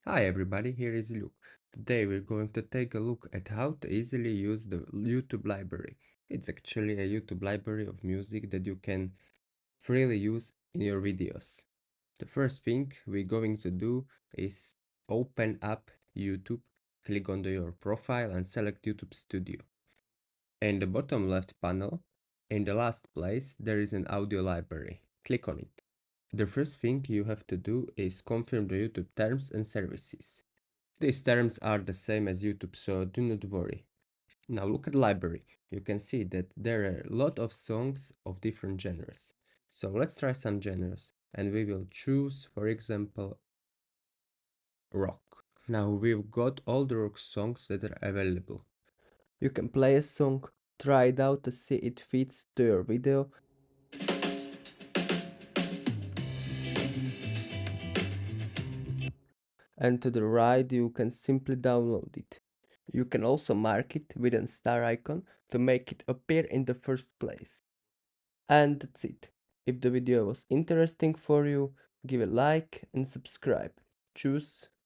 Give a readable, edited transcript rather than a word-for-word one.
Hi everybody, here is Luke. Today we're going to take a look at how to easily use the YouTube library. It's actually a YouTube library of music that you can freely use in your videos. The first thing we're going to do is open up YouTube, click on your profile and select YouTube Studio. In the bottom left panel, in the last place, there is an audio library. Click on it. The first thing you have to do is confirm the YouTube terms and services. These terms are the same as YouTube, so do not worry. Now look at the library. You can see that there are a lot of songs of different genres. So let's try some genres and we will choose, for example, rock. Now we've got all the rock songs that are available. You can play a song, try it out to see it fits to your video. And to the right you can simply download it. You can also mark it with a star icon to make it appear in the first place. And that's it. If the video was interesting for you, give a like and subscribe. Tschüss.